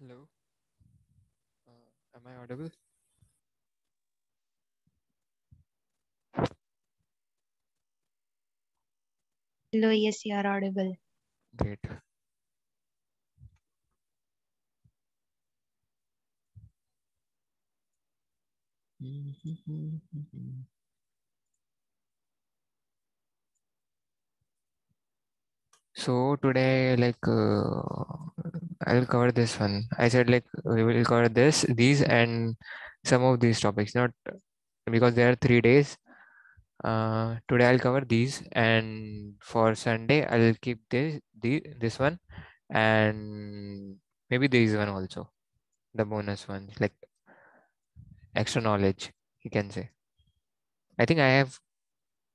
Hello, am I audible? Hello, yes, you are audible. Great. So today, I'll cover this one. I said we will cover these, and some of these topics. Not because there are 3 days. Today I'll cover these, and for Sunday I'll keep this one, and maybe this one also, the bonus one, like extra knowledge. You can say. I think I have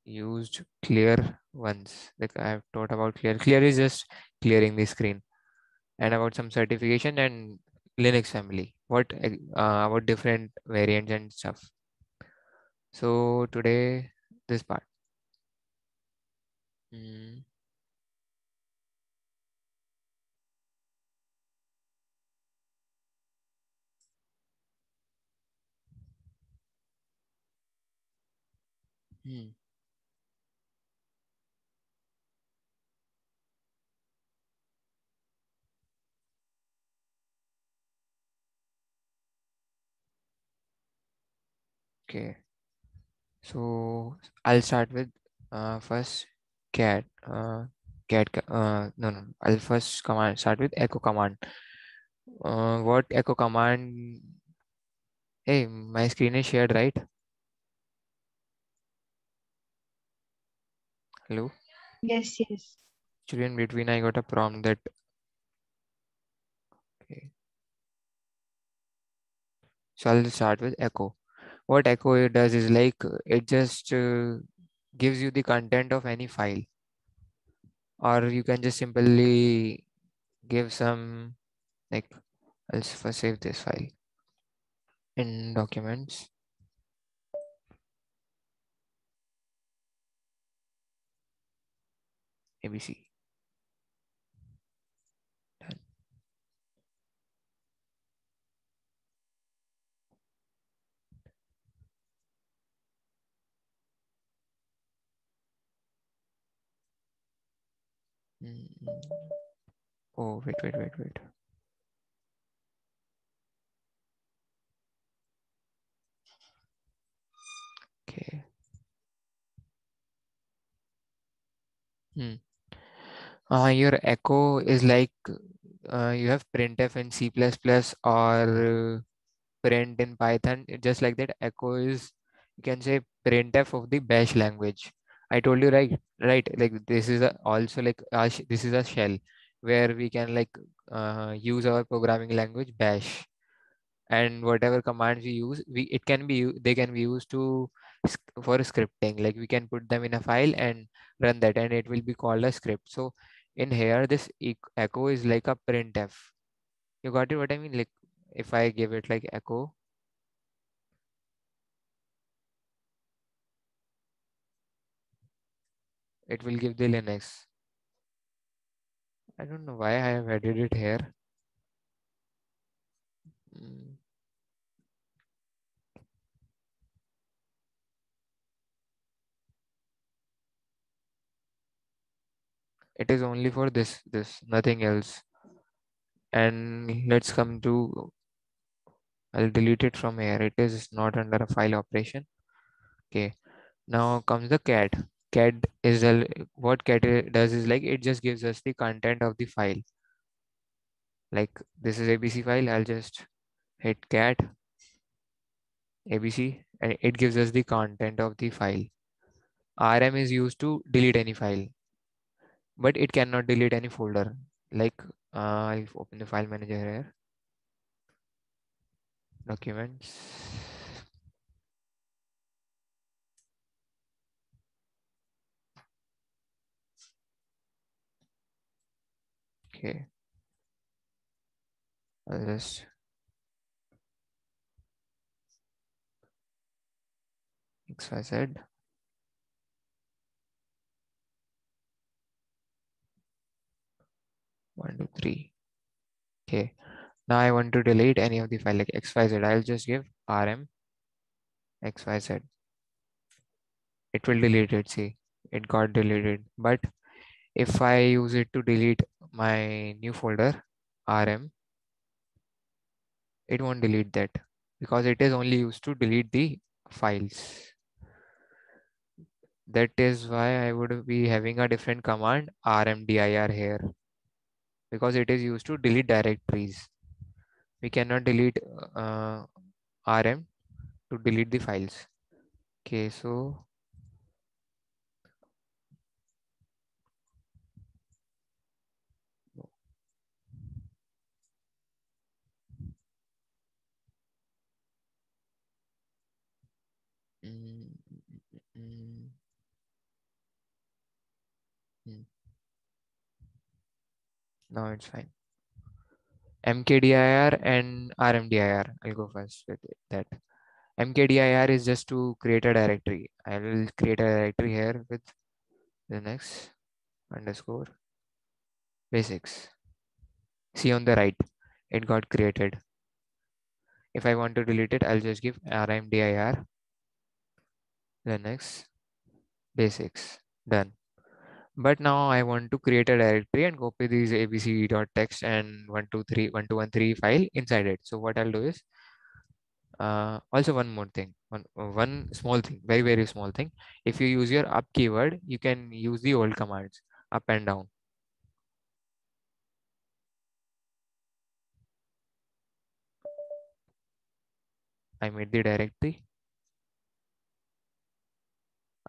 used clear once. Like I have taught about clear. Clear is just clearing the screen, and about some certification and Linux family. About different variants and stuff. So today this part. Mm, hmm. Okay. So I'll start with first cat. No, no. I'll first command start with echo command. What echo command? Hey, my screen is shared, right? Hello. Yes, yes. Actually, in between, I got a prompt that. Okay. So I'll start with echo. What echo it does is it just gives you the content of any file, or you can just simply give some like I'll first save this file in documents ABC. Done. Mm. Oh, wait. Okay. Hmm. Your echo is you have printf in C++ or print in Python. Just like that, echo is, you can say, printf of the bash language. I told you, right, like this is also like this is a shell where we can use our programming language bash, and whatever commands we use, it can be they can be used for scripting. Like we can put them in a file and run that, and it will be called a script. So in here, this echo is like a printf. You got it? What I mean? Like if I give it like echo, it will give the Linux. I don't know why I have added it here. Mm, It is only for this, nothing else. And let's come to, I'll delete it from here. It is not under a file operation. Okay. Now comes the cat. Cat is what does is like it just gives us the content of the file. Like this is ABC file. I'll just hit cat ABC, and it gives us the content of the file. RM is used to delete any file, but it cannot delete any folder. Like I'll open the file manager here, documents. Okay, I'll just XYZ 1 2 3. Okay, Now I want to delete any of the file like xyz. I'll just give rm xyz. It will delete it. See, it got deleted. But if I use it to delete my new folder rm, it won't delete that because it is only used to delete the files. That is why I would be having a different command rmdir here, because it is used to delete directories. We cannot delete rm to delete the files. Okay, so mm, mm, mm, now it's fine. mkdir and rmdir. I'll go first with that. Mkdir is just to create a directory. I will create a directory here with Linux underscore basics. See on the right, it got created. If I want to delete it, I'll just give rmdir Linux basics. Done. But now I want to create a directory and copy these abc.txt and 1213 file inside it. So what I'll do is also one more thing, one small thing, very, very small thing. If you use your up keyword, you can use the old commands up and down. I made the directory.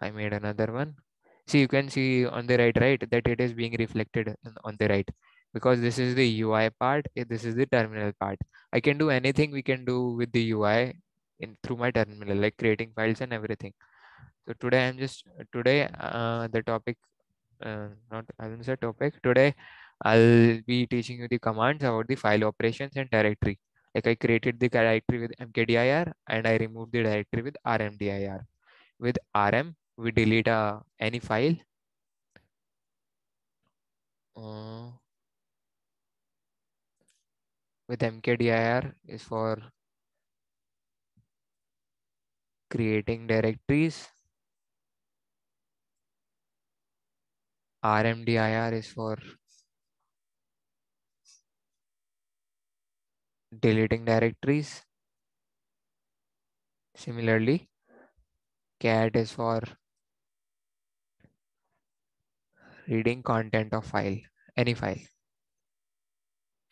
I made another one. See, you can see on the right, that it is being reflected on the right, because this is the UI part. This is the terminal part. I can do anything we can do with the UI in through my terminal, like creating files and everything. So today today the topic, not I didn't say topic. Today I'll be teaching you the commands about the file operations and directory. Like I created the directory with mkdir and I removed the directory with rmdir. With rm, we delete any file. Uh, with mkdir is for creating directories. Rmdir is for deleting directories. Similarly, cat is for reading content of file, any file.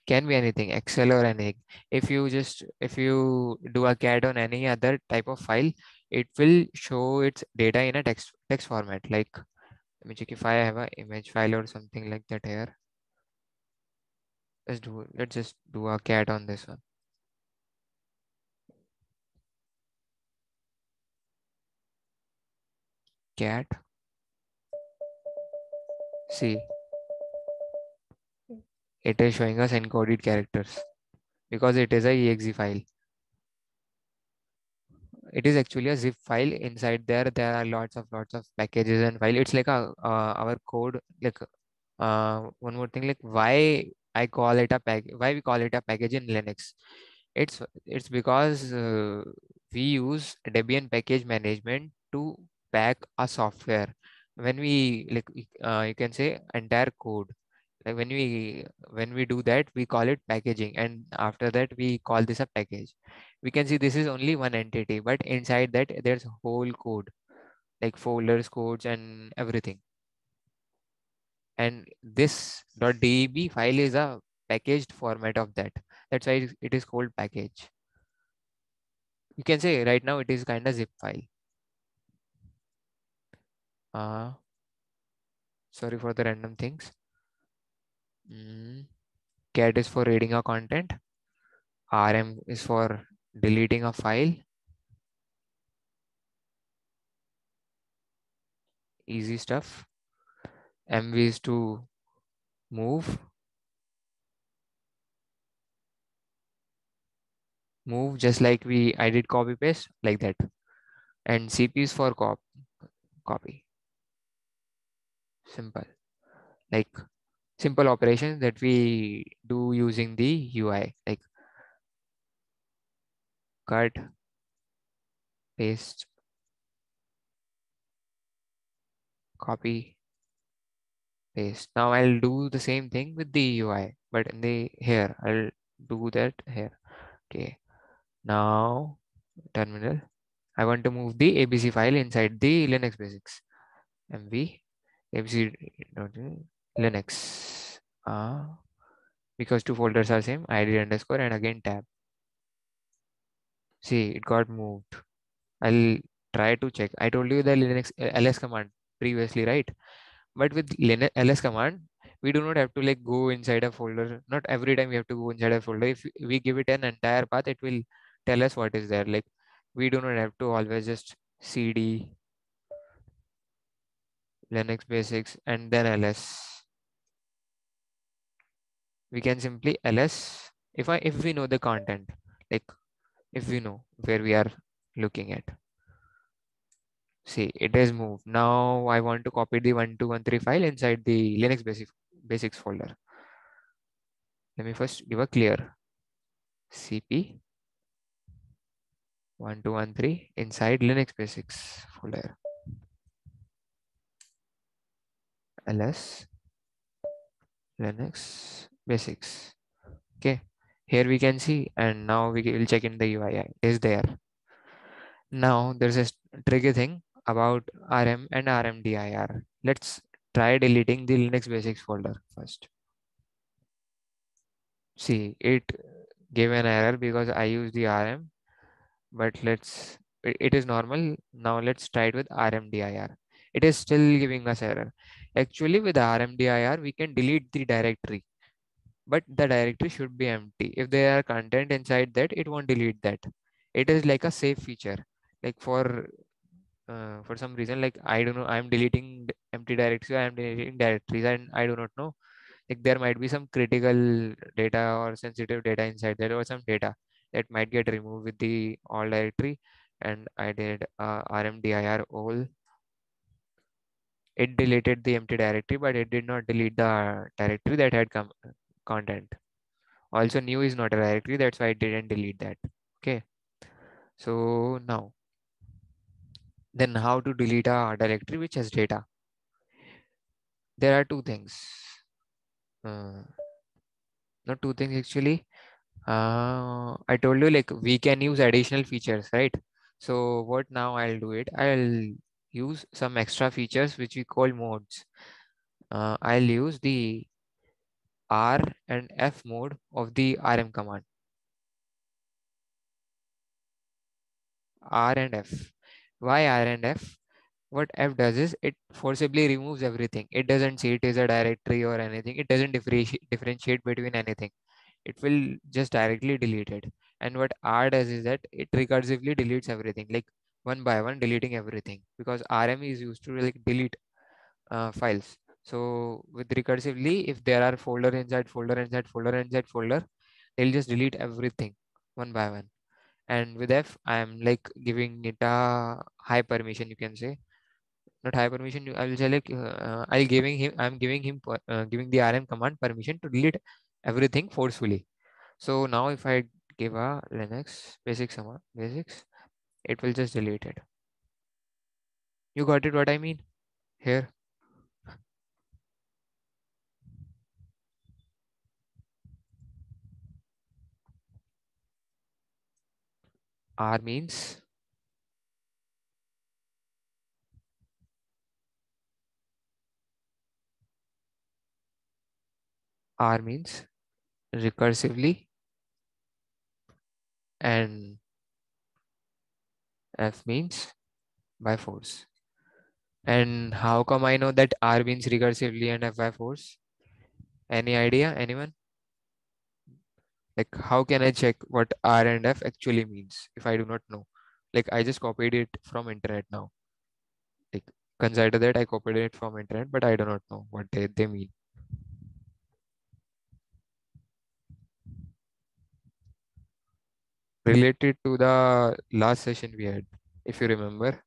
Can be anything, Excel or anything. If you do a cat on any other type of file, it will show its data in a text format. Like, let me check if I have an image file or something like that here. Let's just do a cat on this one. Cat. See, it is showing us encoded characters because it is a exe file. It is actually a zip file. Inside there are lots of packages and file. It's like our code. Like one more thing, like why we call it a package in Linux. It's because we use Debian package management to pack a software. When we you can say entire code. Like when we do that, we call it packaging, and after that we call this a package. We can see this is only one entity, but inside that there's whole code, like folders, codes, and everything. And this .deb file is a packaged format of that. That's why it is called package. You can say right now it is kind of zip file. uh Sorry for the random things. Cat is for reading a content. Rm is for deleting a file. Easy stuff. Mv is to move just like I did copy paste like that. And cp is for copy. Simple. Like simple operations that we do using the UI. Like cut, paste, copy, paste. Now I'll do the same thing with the UI, but in the here I'll do that here. Okay. Now terminal. I want to move the ABC file inside the Linux basics. MV ABC Linux. Because two folders are same, id underscore and again tab. See, it got moved. I'll try to check. I told you the Linux ls command previously, right? But with Linux ls command, we do not have to like go inside a folder. Not every time we have to go inside a folder. If we give it an entire path, it will tell us what is there. Like we do not have to always just cd Linux basics and then ls. We can simply ls if we know the content, like if we know where we are looking at. See, it is moved. Now I want to copy the 1213 file inside the Linux basics folder. Let me first give a clear cp 1213 inside Linux basics folder. ls Linux basics. Okay, here we can see, and now we will check in the UI. It is there. Now there's a tricky thing about rm and rmdir. Let's try deleting the Linux basics folder first. See, it gave an error because I used the rm, but it is normal. Now let's try it with rmdir. It is still giving us error. Actually, with rmdir, we can delete the directory, but the directory should be empty. If there are content inside that, it won't delete that. It is like a safe feature. Like for some reason, like I don't know, I'm deleting empty directories, I'm deleting directories, and I do not know, like there might be some critical data or sensitive data inside there, or some data that might get removed with the all directory. And I did rmdir all. It deleted the empty directory, but it did not delete the directory that had content. Also, new is not a directory, that's why I didn't delete that. Okay, so now then how to delete a directory which has data? There are two things. uh, Not two things actually. I told you like we can use additional features, right? So what now I'll do it, I'll use some extra features which we call modes. I'll use the R and F mode of the RM command. R and F. Why R and F? What F does is it forcibly removes everything. It doesn't say it is a directory or anything. It doesn't differentiate between anything. It will just directly delete it. And what R does is that it recursively deletes everything, like one by one, deleting everything, because RM is used to like delete files. So with recursively, if there are folder inside folder inside folder inside folder, they'll just delete everything one by one. And with F, I am like giving it a high permission, you can say. Not high permission, I will say like I'm giving him giving the RM command permission to delete everything forcefully. So now if I give a Linux basics, it will just delete it. You got it what I mean here? R means R means recursively, and F means by force. And how come I know that R means recursively and F by force? Any idea? Anyone? Like how can I check what R and F actually means if I do not know? Like I just copied it from internet now. Like consider that I copied it from internet, but I do not know what they mean. Related to the last session we had, if you remember.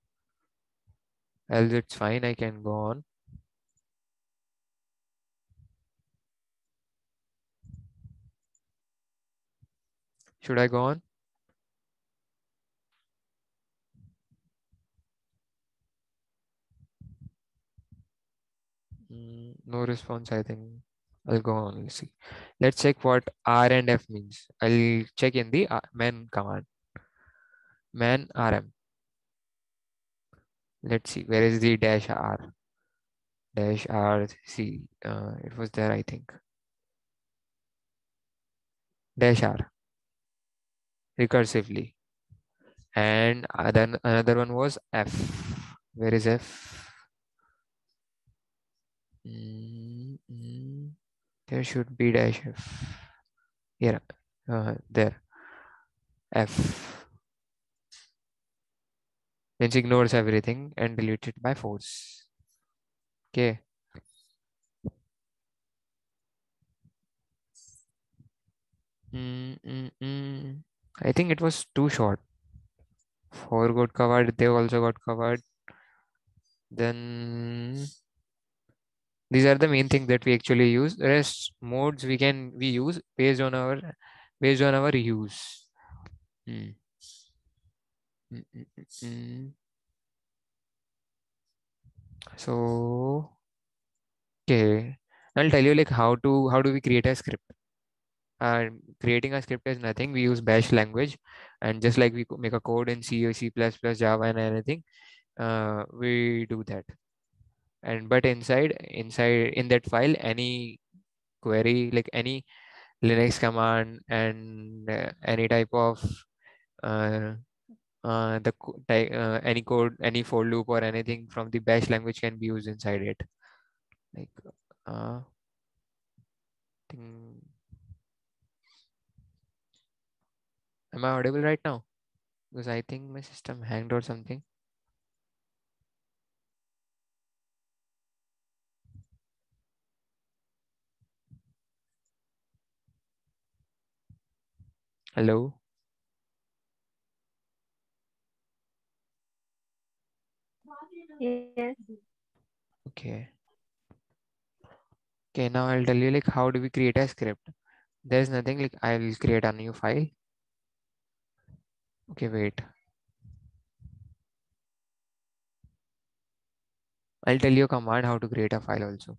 Else it's fine, I can go on. Should I go on? No response, I think. I'll go on. Let's see. Let's check what R and F means. I'll check in the man command. Man RM. Let's see. Where is the dash R? Dash R. See, it was there, I think. Dash R. Recursively. And then another one was F. Where is F? There should be dash F. Here. There. F. Means ignores everything and deletes it by force. Okay. I think it was too short. 4 got covered. They also got covered. Then these are the main things that we actually use. Rest modes we use based on our use. Hmm. Mm, mm, mm, mm. So okay, I'll tell you like how do we create a script. Creating a script is nothing. We use Bash language, and just like we make a code in C or C++, Java, and anything, we do that. And but inside in that file, any query like any Linux command and any type of uh, any code, any for loop or anything from the Bash language can be used inside it. Like, think, am I audible right now? Because I think my system hanged or something. Hello. Yes. Okay. Okay. Now I'll tell you like how do we create a script. There's nothing like I'll create a new file. Okay. Wait. I'll tell you a command how to create a file also.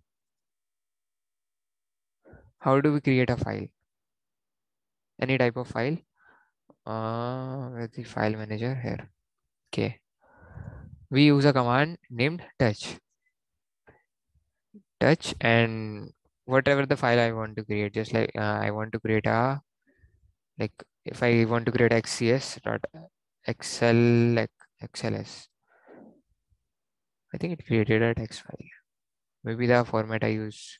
How do we create a file? Any type of file. Where's the file manager here? Okay. We use a command named touch and whatever the file I want to create, just like I want to create a like if I want to create xcs dot xl like xls. I think it created a text file. Maybe the format I use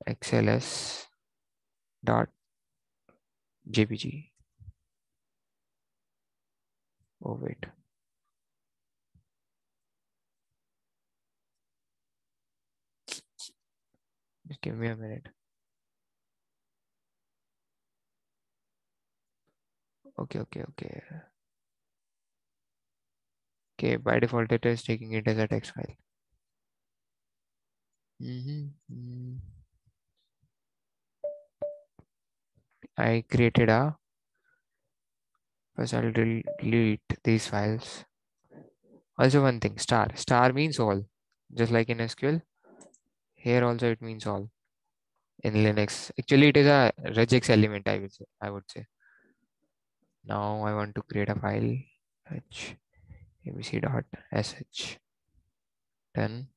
xls dot jpg. Oh wait, just give me a minute. Okay. Okay, by default it is taking it as a text file. I created a first I'll delete these files. Also one thing, star means all, just like in SQL. Here also it means all in Linux. Actually, it is a regex element. I would say. Now I want to create a file. H abc.sh. Done.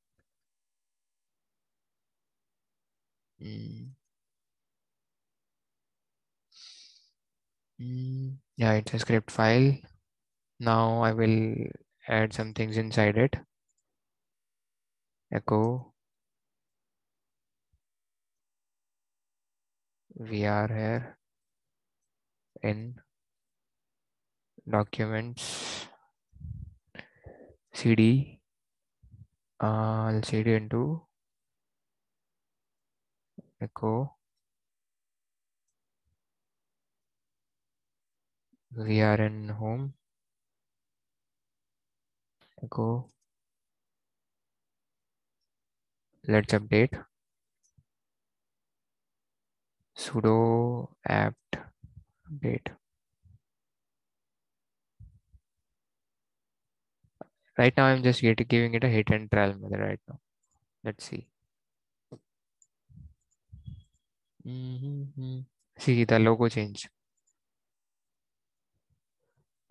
Mm, yeah, it's a script file. Now I will add some things inside it. Echo VR here in documents cd. I'll cd into echo VR in home. Echo. Let's update sudo apt update. Right now I'm just giving it a hit and trial method right now. Let's see. See the logo change.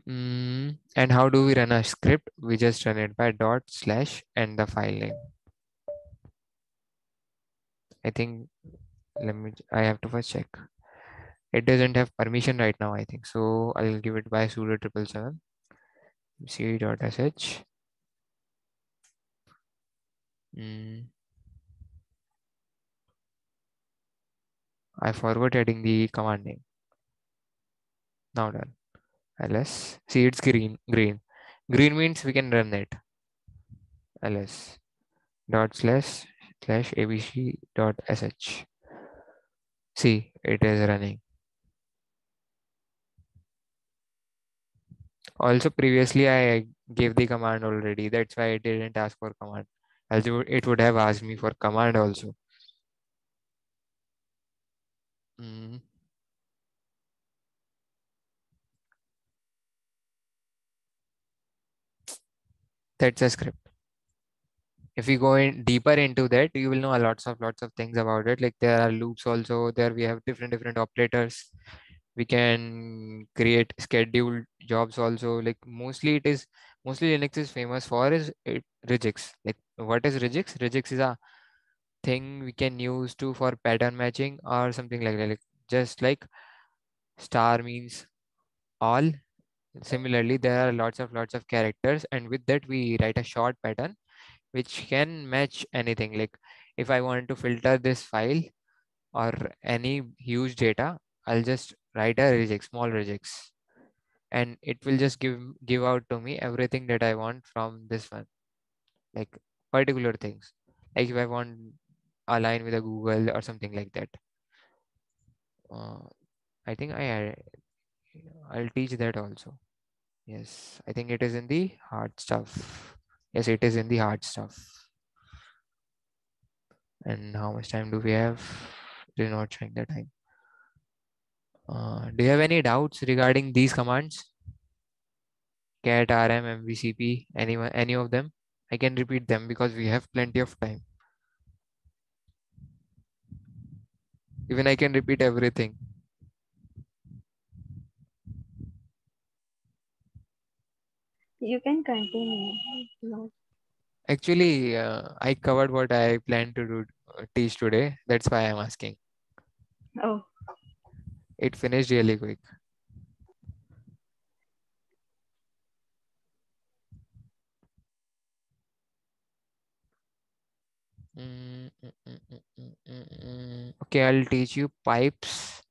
And how do we run a script? We just run it by dot slash and the file name. I think I have to first check. It doesn't have permission right now, I think. So I'll give it by sudo 777 c.sh. I forgot adding the command name. Now done. ls. See, it's green. Green means we can run it. ls dot slash abc dot sh. See, it is running. Also, previously I gave the command already. That's why I didn't ask for command. Else it would have asked me for command also. That's a script. If we go in deeper into that, you will know a lots of things about it. Like there are loops also. There we have different operators. We can create scheduled jobs also. Like mostly Linux is famous for is regex. Like what is regex? Regex is a thing we can use to for pattern matching or something like that. Like just like star means all. Similarly, there are lots of characters, and with that we write a short pattern which can match anything. Like if I want to filter this file or any huge data, I'll just write a regex, small regex, and it will just give out to me everything that I want from this one, like particular things. Like if I want align with a Google or something like that. Uh, I think I'll teach that also. Yes, I think it is in the hard stuff. Yes, it is in the hard stuff. And how much time do we have? It is not showing the time. Do you have any doubts regarding these commands? Cat, rm, mvcp, any of them? I can repeat them because we have plenty of time. Even I can repeat everything. You can continue. No. Actually, I covered what I planned to do teach today. That's why I'm asking. Oh, It finished really quick. Okay, I'll teach you pipes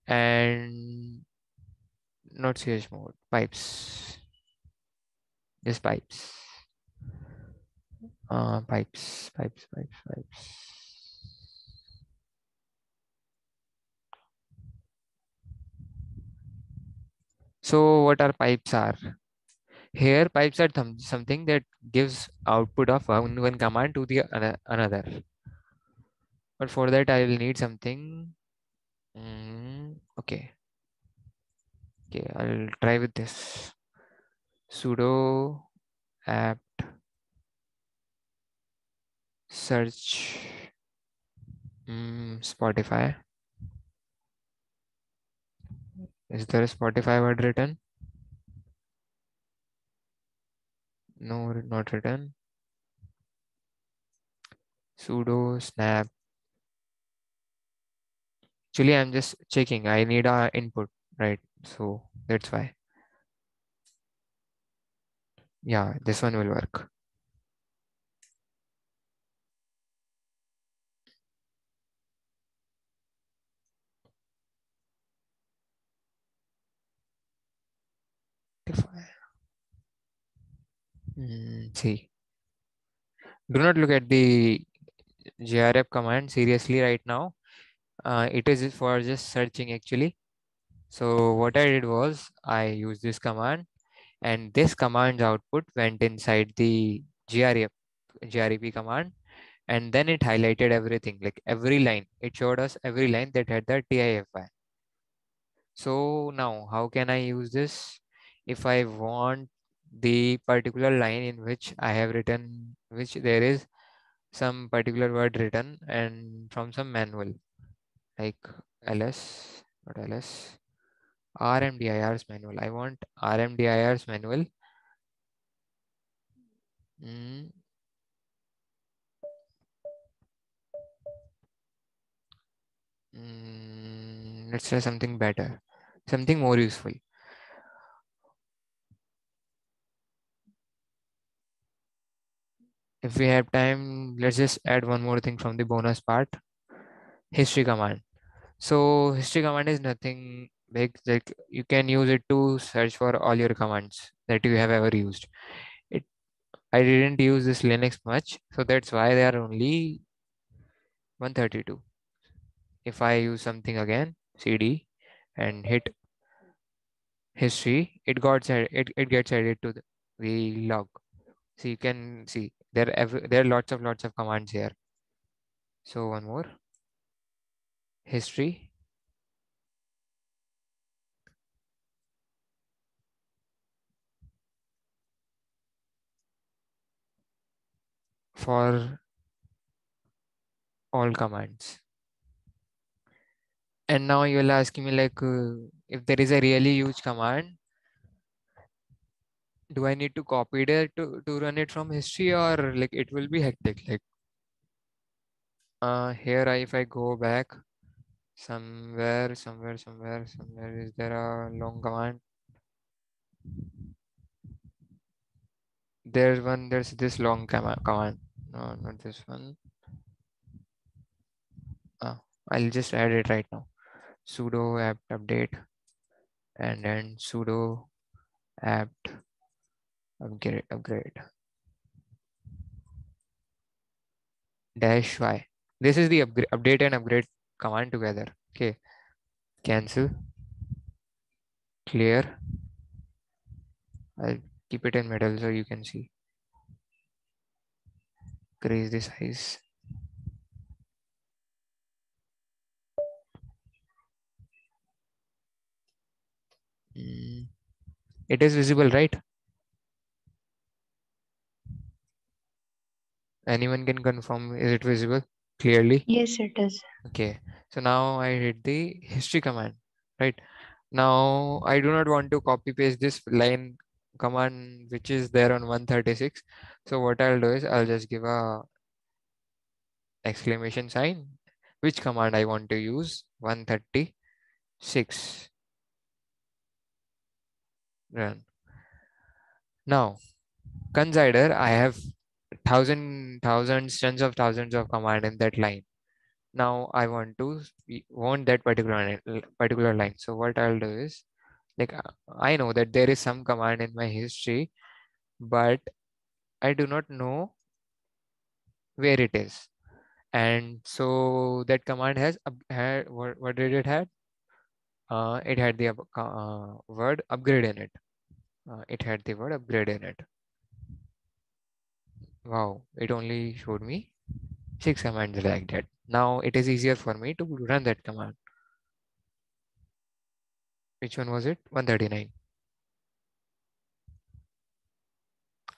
and not ch mode. Pipes. Just pipes. Pipes. So what are pipes are? Here pipes are something that gives output of one command to the another. But for that I will need something. Okay. Okay, I'll try with this. Sudo apt search Spotify. Is there a Spotify word written? No, not written. Sudo snap. Actually, I'm just checking. I need a input, right? So that's why. Yeah, this one will work. See, do not look at the grep command seriously right now. It is for just searching actually. So what I did was I used this command, and this command's output went inside the grep command, and then it highlighted everything, like every line. It showed us every line that had the TIFI. So now how can I use this? If I want the particular line in which I have written, which there is some particular word written and from some manual like ls, not ls, RMDIR's manual. I want RMDIR's manual. Mm, let's try something better, something more useful. If we have time, let's just add one more thing from the bonus part, history command. So history command is nothing big. Like you can use it to search for all your commands that you have ever used. It I didn't use this Linux much, so that's why they are only 132. If I use something again, cd, and hit history, it gets added to the log. So you can see there are lots of commands here. So one more, history for all commands. And now you will ask me like if there is a really huge command, do I need to copy it to run it from history, or like it will be hectic? Like here if I go back somewhere, is there a long command? There's this long command. No, not this one. Uh, I'll just add it right now. Sudo apt update and then sudo apt upgrade dash y. This is the update and upgrade command together. Okay, cancel, clear. I'll keep it in middle so you can see. Increase the size. Mm, it is visible, right? Anyone can confirm, is it visible clearly? Yes, it is. Okay, so now I hit the history command, right? Now I do not want to copy paste this line command which is there on 136. So what I'll do is I'll just give a exclamation sign, which command I want to use, 136, run. Now consider I have tens of command in that line. Now I want to want that particular line. So what I'll do is like I know that there is some command in my history, but I do not know where it is. And so that command had what did it had? It had the word upgrade in it. It had the word upgrade in it. Wow, it only showed me 6 commands like that. Now it is easier for me to run that command. Which one was it? 139.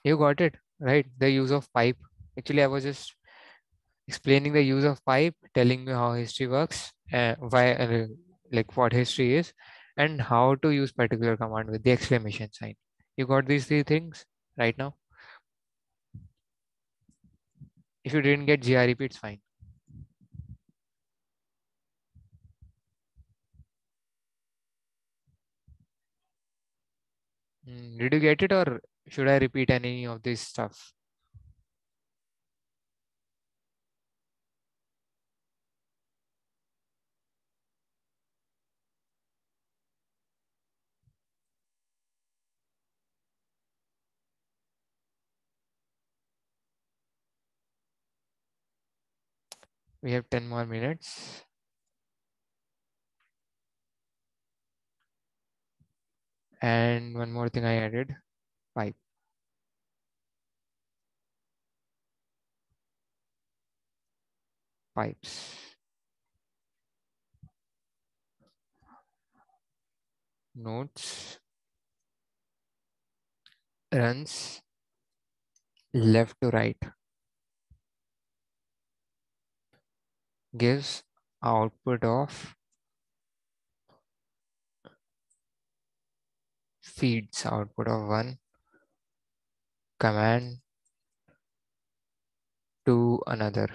You got it, right? The use of pipe. Actually, I was just explaining the use of pipe, telling me how history works, why, like what history is, and how to use particular command with the exclamation sign. You got these three things right now. If you didn't get grep, it's fine. Did you get it, or should I repeat any of this stuff? We have 10 more minutes. And one more thing I added, pipe, pipes, notes, runs left to right. gives output of feeds output of one command to another.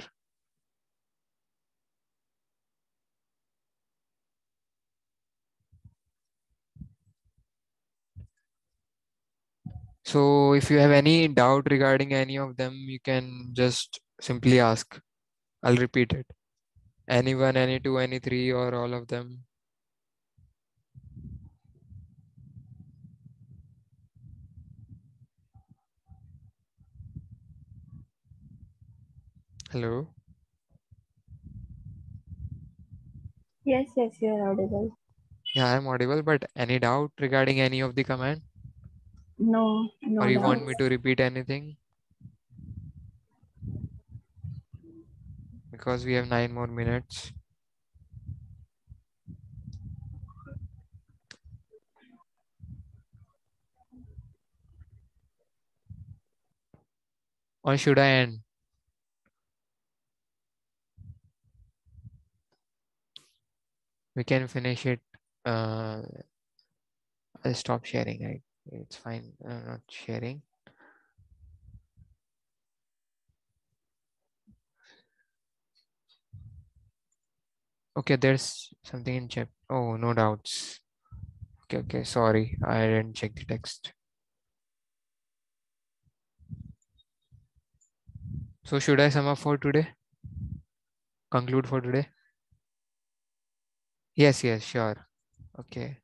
So if you have any doubt regarding any of them, you can just simply ask. I'll repeat it. Any one, any two, any three, or all of them. Hello. Yes, yes, you are audible. Yeah, I'm audible, but any doubt regarding any of the command? No, Or no you want me doubts. to repeat anything? Because we have 9 more minutes. Or should I end? We can finish it. I'll stop sharing. It's fine. Not sharing. Okay, there's something in chat. Oh, no doubts. Okay, okay. Sorry, I didn't check the text. So should I sum up for today? Conclude for today? Yes, yes, sure. Okay.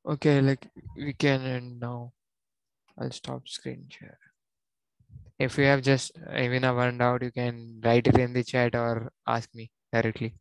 Okay, like we can end now. I'll stop screen share. If you have just even a one doubt, you can write it in the chat or ask me directly.